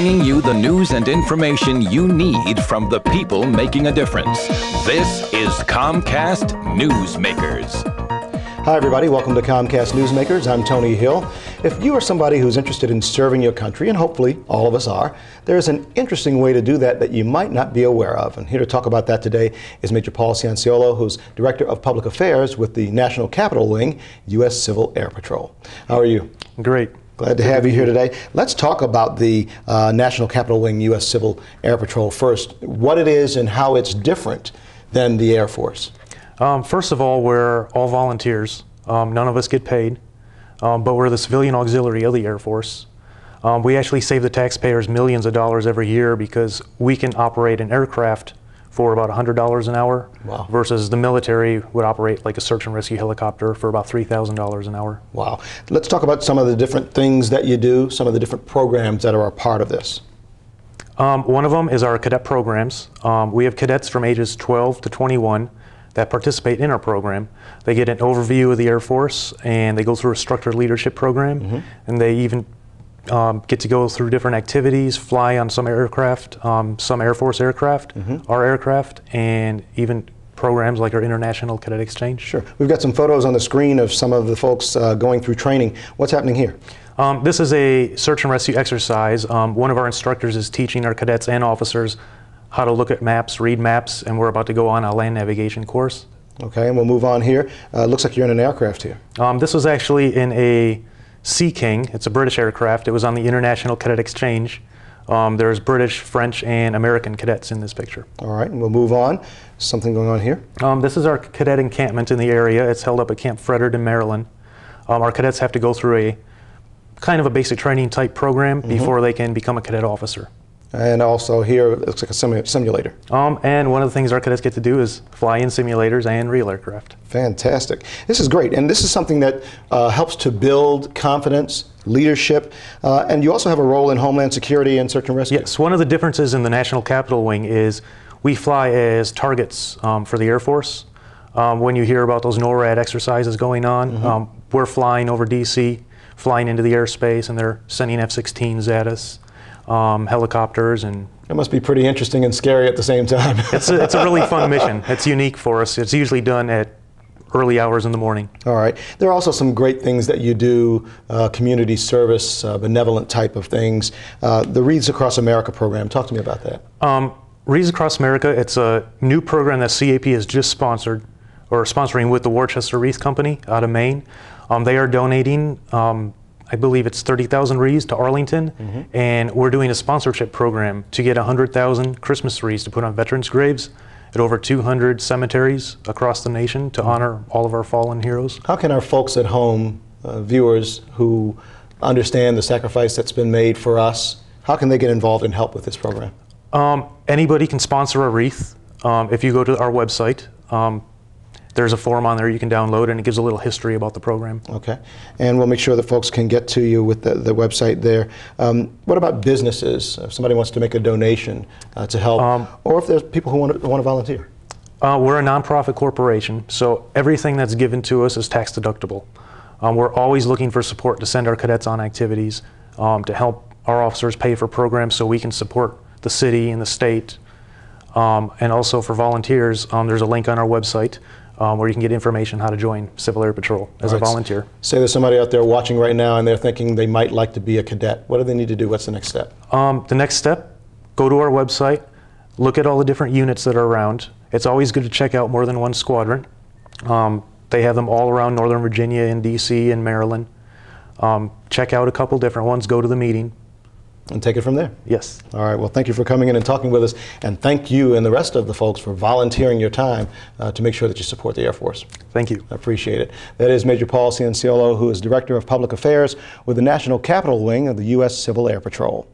bringing you the news and information you need from the people making a difference. This is Comcast Newsmakers. Hi everybody, welcome to Comcast Newsmakers. I'm Tony Hill. If you are somebody who's interested in serving your country, and hopefully all of us are, there's an interesting way to do that you might not be aware of. And here to talk about that today is Major Paul Cianciolo, who's Director of Public Affairs with the National Capital Wing, U.S. Civil Air Patrol. How are you? Great. Glad to have you here today. Let's talk about the National Capital Wing, U.S. Civil Air Patrol first. What it is and how it's different than the Air Force. First of all, we're all volunteers. None of us get paid, but we're the civilian auxiliary of the Air Force. We actually save the taxpayers millions of dollars every year because we can operate an aircraft for about $100 an hour. Wow. Versus the military would operate like a search and rescue helicopter for about $3,000 an hour. Wow. Let's talk about some of the different things that you do, some of the different programs that are a part of this. One of them is our Cadet Programs. We have cadets from ages 12 to 21 that participate in our program. They get an overview of the Air Force and they go through a structured leadership program, and they even get to go through different activities, fly on some aircraft, some Air Force aircraft, our aircraft, and even programs like our International Cadet Exchange. Sure. We've got some photos on the screen of some of the folks going through training. What's happening here? This is a search and rescue exercise. One of our instructors is teaching our cadets and officers how to look at maps, read maps, and we're about to go on a land navigation course. Okay, and we'll move on here. Looks like you're in an aircraft here. This was actually in a Sea King. It's a British aircraft. It was on the International Cadet Exchange. There's British, French, and American cadets in this picture. All right, and we'll move on. Something going on here? This is our cadet encampment in the area. It's held up at Camp Fredericton, Maryland. Our cadets have to go through a kind of a basic training type program before they can become a cadet officer. And also here, it looks like a simulator. And one of the things our cadets get to do is fly in simulators and real aircraft. Fantastic. This is great. And this is something that helps to build confidence, leadership, and you also have a role in Homeland Security and Search and Rescue. Yes, one of the differences in the National Capital Wing is we fly as targets for the Air Force. When you hear about those NORAD exercises going on, we're flying over D.C., flying into the airspace, and they're sending F-16s at us. Helicopters, and it must be pretty interesting and scary at the same time. it's a really fun mission. It's unique for us. It's usually done at early hours in the morning. All right. There are also some great things that you do, community service, benevolent type of things. The Wreaths Across America program, talk to me about that. Wreaths Across America, it's a new program that CAP has just sponsored, or sponsoring with the Worcester Wreath Company out of Maine. They are donating I believe it's 30,000 wreaths to Arlington, and we're doing a sponsorship program to get 100,000 Christmas wreaths to put on veterans' graves at over 200 cemeteries across the nation to honor all of our fallen heroes. How can our folks at home, viewers who understand the sacrifice that's been made for us, how can they get involved and help with this program? Anybody can sponsor a wreath. If you go to our website, there's a form on there you can download, and it gives a little history about the program. Okay, and we'll make sure that folks can get to you with the website there. What about businesses? If somebody wants to make a donation to help, or if there's people who want to volunteer? We're a nonprofit corporation, so everything that's given to us is tax deductible. We're always looking for support to send our cadets on activities, to help our officers pay for programs so we can support the city and the state. And also for volunteers, there's a link on our website where you can get information how to join Civil Air Patrol as a volunteer. Say there's somebody out there watching right now and they're thinking they might like to be a cadet. What do they need to do? What's the next step? The next step, go to our website, look at all the different units that are around. It's always good to check out more than one squadron. They have them all around Northern Virginia and DC and Maryland. Check out a couple different ones, go to the meeting. And take it from there? Yes. All right, well, thank you for coming in and talking with us, and thank you and the rest of the folks for volunteering your time to make sure that you support the Air Force. Thank you. I appreciate it. That is Major Paul Cianciolo, who is Director of Public Affairs with the National Capital Wing of the U.S. Civil Air Patrol.